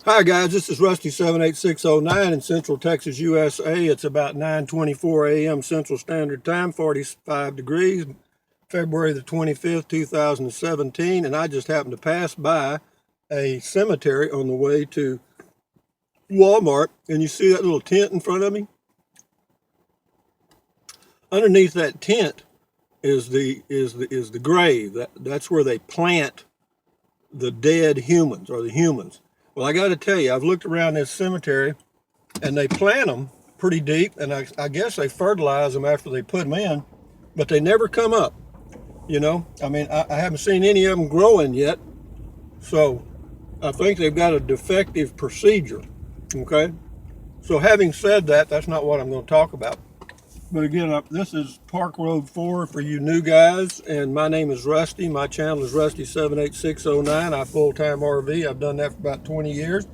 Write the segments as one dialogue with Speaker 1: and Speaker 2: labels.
Speaker 1: Hi guys, this is Rusty 78609 in Central Texas, USA. It's about 9:24 a.m. Central Standard Time, 45 degrees, February the 25th, 2017, and I just happened to pass by a cemetery on the way to Walmart, and you see that little tent in front of me? Underneath that tent is the grave. That's where they plant the dead humans or the humans. Well, I got to tell you, I've looked around this cemetery and they plant them pretty deep, and I guess they fertilize them after they put them in, but they never come up. I mean, I haven't seen any of them growing yet, so I think they've got a defective procedure. Okay, so having said that, that's not what I'm going to talk about. But again, this is Park Road 4 for you new guys, and my name is Rusty. My channel is Rusty78609. I full-time RV. I've done that for about 20 years.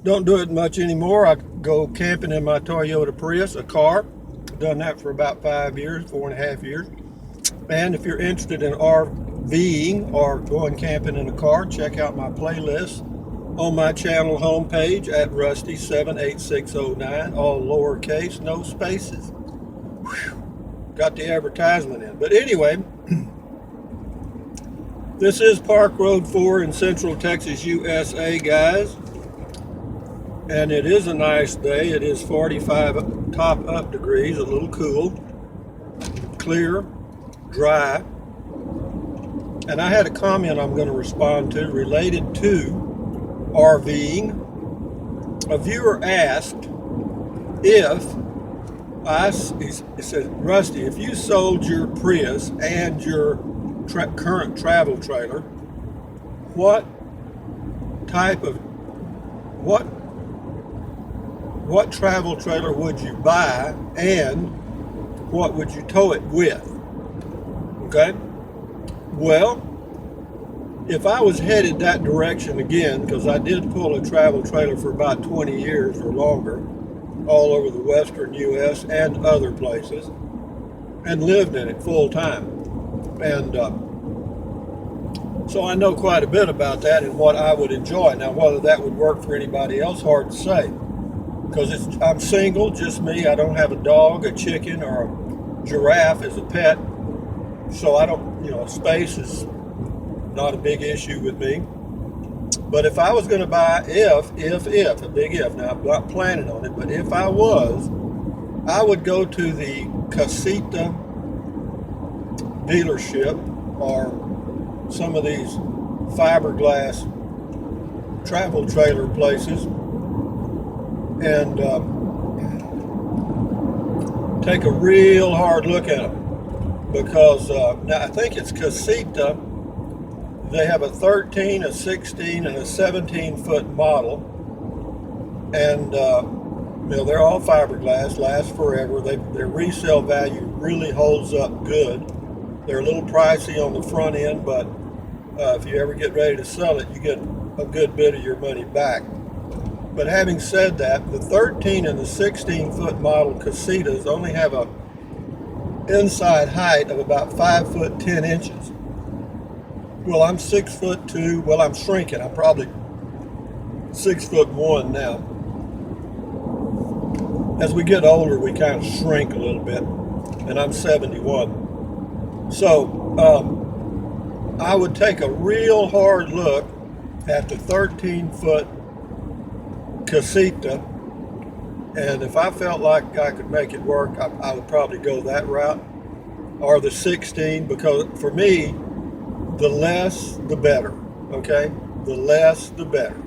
Speaker 1: Don't do it much anymore. I go camping in my Toyota Prius, a car. I've done that for about 5 years, 4.5 years. And if you're interested in RV'ing or going camping in a car, check out my playlist on my channel homepage at Rusty78609, all lowercase, no spaces. Whew. Got the advertisement in. But anyway, this is Park Road 4 in Central Texas, USA, guys. And it is a nice day. It is 45 top up degrees, a little cool, clear, dry. And I had a comment I'm going to respond to related to RVing. A viewer asked if he said, Rusty, if you sold your Prius and your current travel trailer, what travel trailer would you buy and what would you tow it with? Okay? Well, if I was headed that direction again, because I did pull a travel trailer for about 20 years or longer, all over the western U.S. and other places, and lived in it full time. And so I know quite a bit about that and what I would enjoy. Now, whether that would work for anybody else, hard to say. Because I'm single, just me. I don't have a dog, a chicken, or a giraffe as a pet. So I don't, space is not a big issue with me. But if I was going to buy, a big if, now I'm not planning on it, but if I was, I would go to the Casita dealership or some of these fiberglass travel trailer places and take a real hard look at them. Because now I think it's Casita. They have a 13, a 16, and a 17-foot model, and they're all fiberglass, last forever. Their resale value really holds up good. They're a little pricey on the front end, but if you ever get ready to sell it, you get a good bit of your money back. But having said that, the 13 and the 16-foot model Casitas only have a inside height of about 5 foot 10 inches. Well, I'm 6'2". Well, I'm shrinking. I'm probably 6'1" now. As we get older, we kind of shrink a little bit, and I'm 71. So I would take a real hard look at the 13-foot Casita, and if I felt like I could make it work, I would probably go that route, or the 16, because for me, the less the better, okay? The less the better.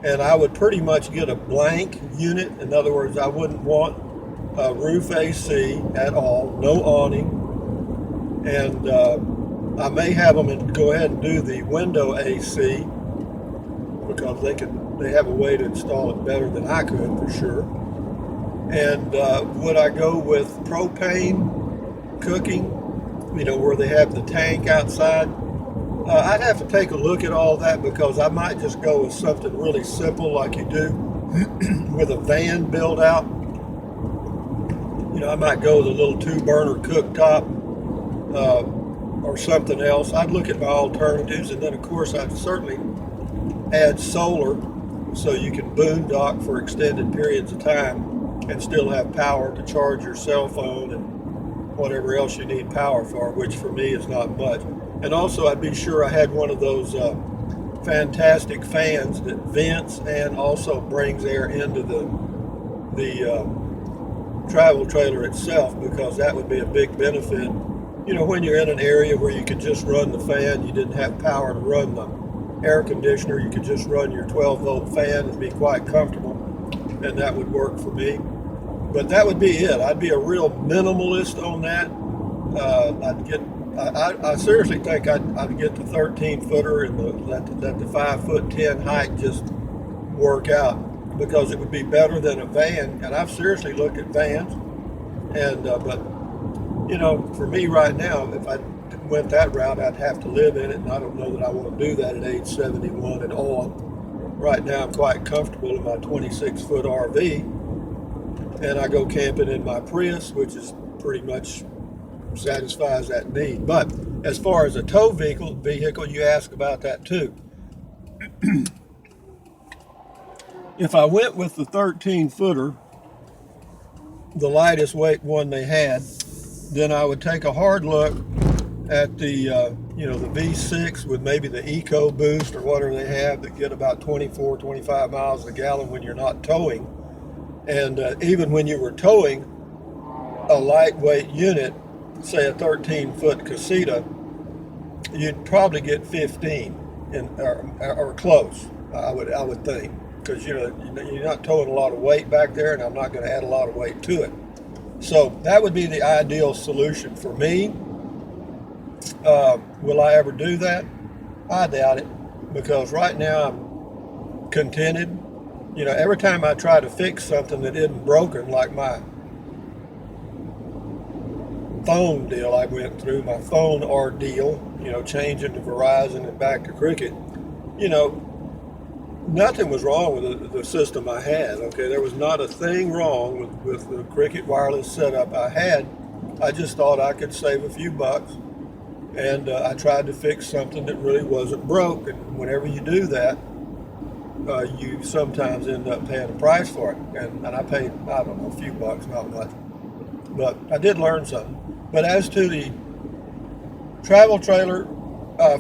Speaker 1: And I would pretty much get a blank unit. In other words, I wouldn't want a roof AC at all, no awning. And I may have them go ahead and do the window AC because they have a way to install it better than I could for sure. And would I go with propane cooking? Where they have the tank outside. I'd have to take a look at all that because I might just go with something really simple like you do with a van build out. I might go with a little 2-burner cooktop or something else. I'd look at my alternatives, and then of course I'd certainly add solar so you can boondock for extended periods of time and still have power to charge your cell phone and whatever else you need power for, which for me is not much. And also, I'd be sure I had one of those fantastic fans that vents and also brings air into the travel trailer itself, because that would be a big benefit. You know, when you're in an area where you could just run the fan, you didn't have power to run the air conditioner, you could just run your 12-volt fan and be quite comfortable, and that would work for me. But that would be it. I'd be a real minimalist on that. I seriously think I'd get the 13-footer and let the 5'10" height just work out, because it would be better than a van. And I've seriously looked at vans, and but you know, for me right now, if I went that route, I'd have to live in it, and I don't know that I want to do that at age 71 and on. Right now, I'm quite comfortable in my 26-foot RV, and I go camping in my Prius, which is pretty much satisfies that need. But as far as a tow vehicle, you ask about that too. If I went with the 13-footer, the lightest weight one they had, then I would take a hard look at the the V6 with maybe the Eco Boost or whatever they have that get about 24-25 miles a gallon when you're not towing. And even when you were towing a lightweight unit, say a 13-foot casita, you'd probably get 15 or close. I would think, because you're not towing a lot of weight back there, and I'm not going to add a lot of weight to it. So that would be the ideal solution for me. Will I ever do that? I doubt it, because right now I'm contented. You know, every time I try to fix something that isn't broken, like my phone deal I went through, my phone ordeal, changing to Verizon and back to Cricket, nothing was wrong with the system I had. Okay, there was not a thing wrong with the Cricket wireless setup I had. I just thought I could save a few bucks, and I tried to fix something that really wasn't broke. And whenever you do that, you sometimes end up paying a price for it. And I paid, I don't know, a few bucks, not much. But I did learn something. But as to the travel trailer,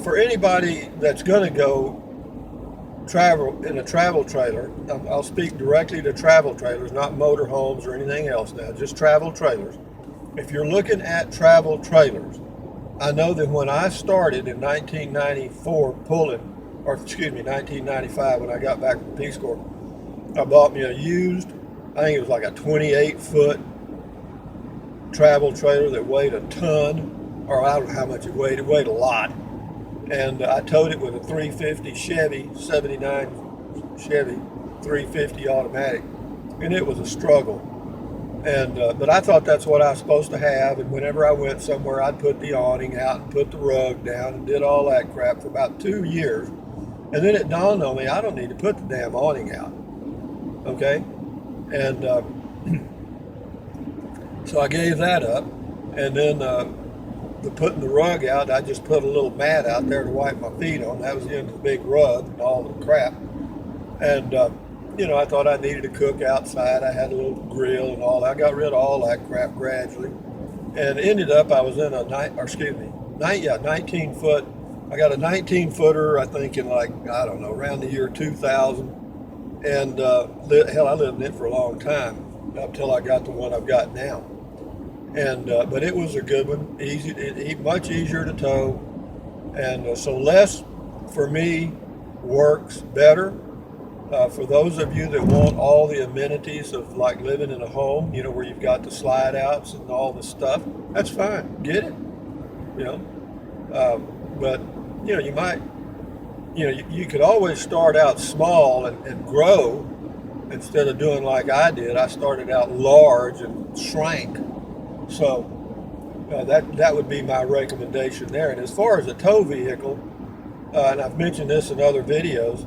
Speaker 1: for anybody that's going to go travel in a travel trailer, I'll speak directly to travel trailers, not motorhomes or anything else now, just travel trailers. If you're looking at travel trailers, I know that when I started in 1994 1995 when I got back from the Peace Corps, I bought me a used, I think it was like a 28-foot travel trailer that weighed a ton, or I don't know how much it weighed a lot. And I towed it with a 350 Chevy, 79 Chevy 350 automatic, and it was a struggle. And but I thought that's what I was supposed to have, and whenever I went somewhere, I'd put the awning out and put the rug down and did all that crap for about 2 years. And then it dawned on me, I don't need to put the damn awning out, okay? And so I gave that up, and then putting the rug out, I just put a little mat out there to wipe my feet on. That was the end of the big rug and all the crap. And I thought I needed to cook outside. I had a little grill and all that. I got rid of all that crap gradually, and ended up I was in a 19-foot. I got a 19-footer, I think, in around the year 2000. And hell, I lived in it for a long time, up till I got the one I've got now. And but it was a good one, much easier to tow, and so less for me works better. For those of you that want all the amenities of like living in a home, where you've got the slide outs and all the stuff, that's fine, get it, but you might, you could always start out small and grow instead of doing like I did. I started out large and shrank. So that would be my recommendation there. And as far as a tow vehicle, and I've mentioned this in other videos,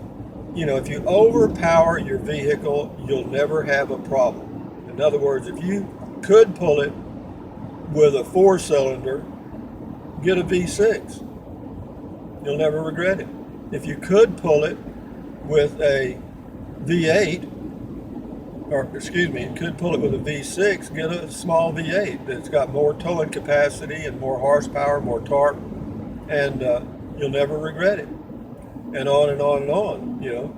Speaker 1: if you overpower your vehicle, you'll never have a problem. In other words, if you could pull it with a 4-cylinder, get a V6. You'll never regret it. If you could pull it with a V8, or excuse me, it could pull it with a V6, get a small V8 that's got more towing capacity and more horsepower, more torque, and you'll never regret it. And on and on and on, you know.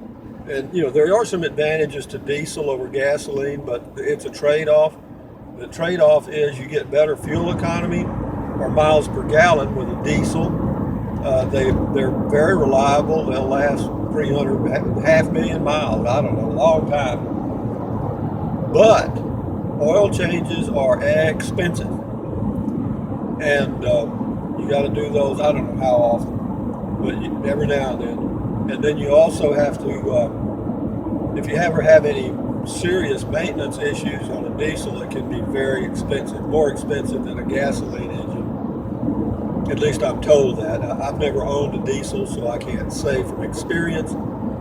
Speaker 1: And, you know, there are some advantages to diesel over gasoline, but it's a trade-off. The trade-off is you get better fuel economy or miles per gallon with a diesel. They're very reliable. They'll last 300, half million miles. I don't know, a long time. But oil changes are expensive, and you got to do those. I don't know how often, but every now and then. And then you also have to, if you ever have any serious maintenance issues on a diesel, it can be very expensive, more expensive than a gasoline engine. At least I'm told that. I've never owned a diesel, so I can't say from experience.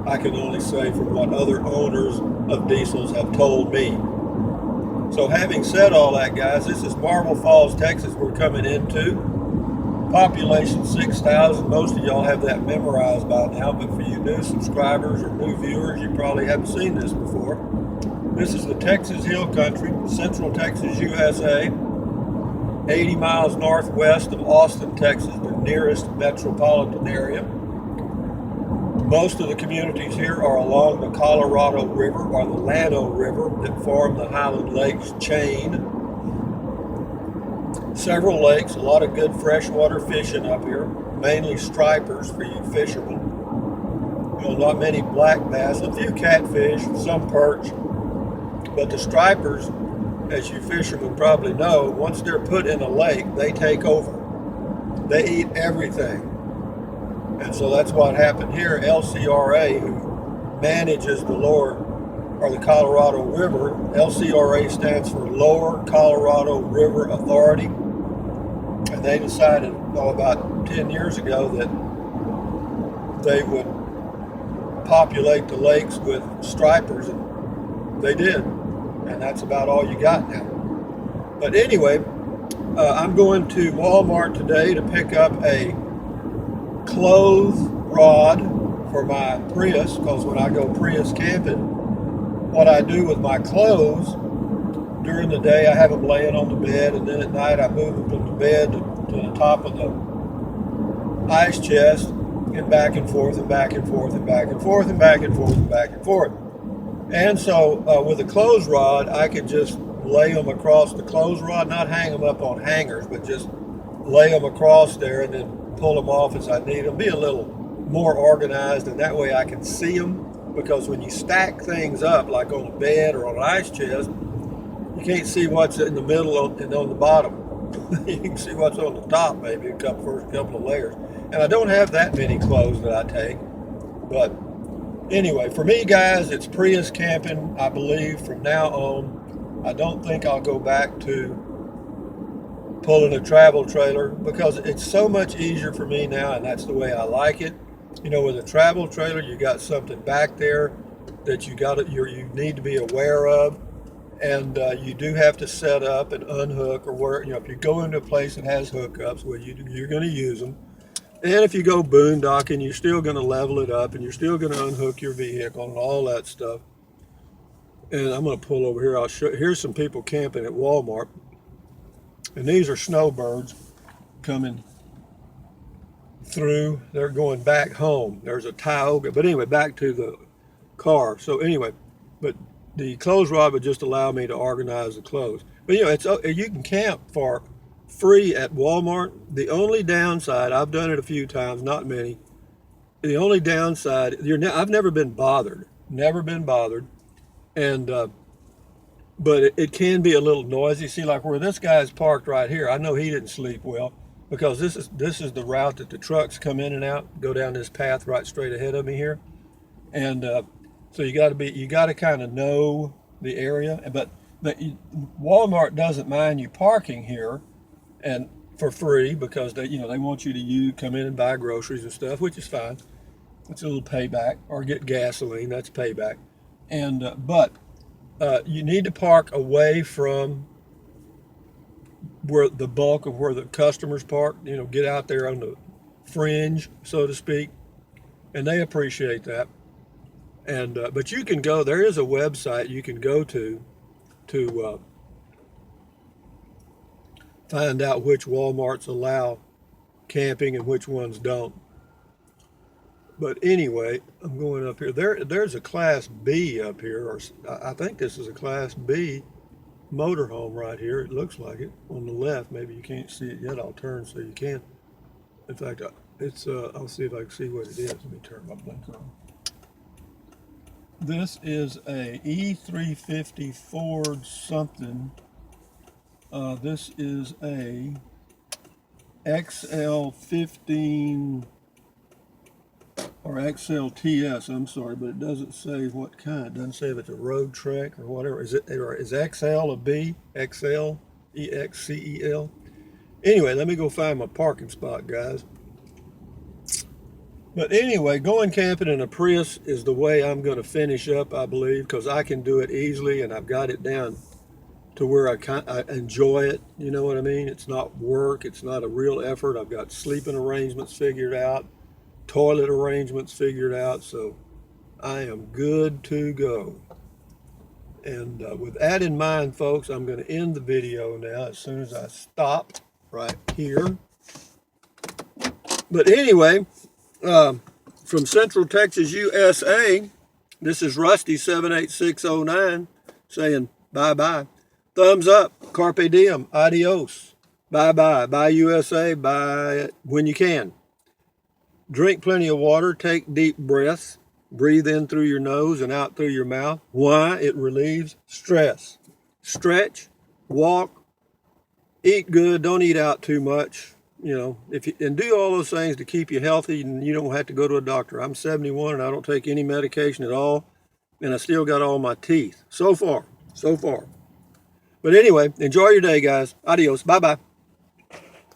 Speaker 1: I can only say from what other owners of diesels have told me. So having said all that, guys, this is Marble Falls, Texas we're coming into. Population 6,000. Most of y'all have that memorized by now, but for you new subscribers or new viewers, you probably haven't seen this before. This is the Texas Hill Country, Central Texas, USA, 80 miles northwest of Austin, Texas, the nearest metropolitan area. Most of the communities here are along the Colorado River or the Llano River that form the Highland Lakes chain. Several lakes, a lot of good freshwater fishing up here, mainly stripers for you fishermen. You know, not many black bass, a few catfish, some perch, but the stripers, as you fishermen probably know, once they're put in a lake, they take over. They eat everything. And so that's what happened here. LCRA, who manages the lower, or the Colorado River, LCRA stands for Lower Colorado River Authority. And they decided, about 10 years ago that they would populate the lakes with stripers, and they did. And that's about all you got now. But anyway, I'm going to Walmart today to pick up a clothes rod for my Prius, because when I go Prius camping, what I do with my clothes, during the day I have them laying on the bed, and then at night I move them from the bed to the top of the ice chest, and back and forth and back and forth and back and forth and back and forth and back and forth. And so with a clothes rod, I could just lay them across the clothes rod, not hang them up on hangers, but just lay them across there and then pull them off as I need them, be a little more organized, and that way I can see them, because when you stack things up like on a bed or on an ice chest, you can't see what's in the middle and on the bottom. You can see what's on the top, maybe first couple of layers. And I don't have that many clothes that I take, but anyway, for me, guys, it's Prius camping, I believe, from now on. I don't think I'll go back to pulling a travel trailer, because it's so much easier for me now, and that's the way I like it. You know, with a travel trailer, you got something back there that you need to be aware of, and you do have to set up and unhook, or where, you know, if you go into a place that has hookups, well, you're going to use them. And if you go boondocking, you're still going to level it up, and you're still going to unhook your vehicle and all that stuff. And I'm going to pull over here. Here's some people camping at Walmart. And these are snowbirds coming through. They're going back home. There's a Tioga. But anyway, back to the car. So anyway, but the clothes rod would just allow me to organize the clothes. But you know, you can camp for free at Walmart. The only downside, I've done it a few times, not many. The only downside, I've never been bothered. Never been bothered. And but it can be a little noisy. See, like where this guy's parked right here, I know he didn't sleep well, because this is the route that the trucks come in and out, go down this path right straight ahead of me here. And so you got to kind of know the area. But Walmart doesn't mind you parking here and for free, because they want you to come in and buy groceries and stuff, which is fine. It's a little payback, or get gasoline, that's payback. And but you need to park away from where the bulk of where the customers park. You know, get out there on the fringe, so to speak, and they appreciate that. And but you can go. There is a website you can go to find out which Walmarts allow camping and which ones don't. But anyway, I'm going up here. There's a Class B up here, or I think this is a Class B motorhome right here. It looks like it on the left. Maybe you can't see it yet. I'll turn so you can. In fact, it's. I'll see if I can see what it is. Let me turn my blinker on. This is a E350 Ford something. This is a XL15 or XLTS, I'm sorry, but it doesn't say what kind. It doesn't say if it's a road trek or whatever. Is XL a B? XL? EXCEL? Anyway, let me go find my parking spot, guys. But anyway, going camping in a Prius is the way I'm going to finish up, I believe, because I can do it easily and I've got it down to where I enjoy it. You know what I mean? It's not work. It's not a real effort. I've got sleeping arrangements figured out, toilet arrangements figured out, so I am good to go. And with that in mind, folks, I'm going to end the video now as soon as I stop right here. But anyway, from Central Texas, USA, this is Rusty78609 saying bye-bye. Thumbs up, carpe diem, adios, bye-bye, bye USA, bye when you can. Drink plenty of water, take deep breaths, breathe in through your nose and out through your mouth. Why? It relieves stress. Stretch, walk, eat good, don't eat out too much. You know, and do all those things to keep you healthy, and you don't have to go to a doctor. I'm 71 and I don't take any medication at all, and I still got all my teeth. So far. But anyway, enjoy your day, guys. Adios. Bye-bye.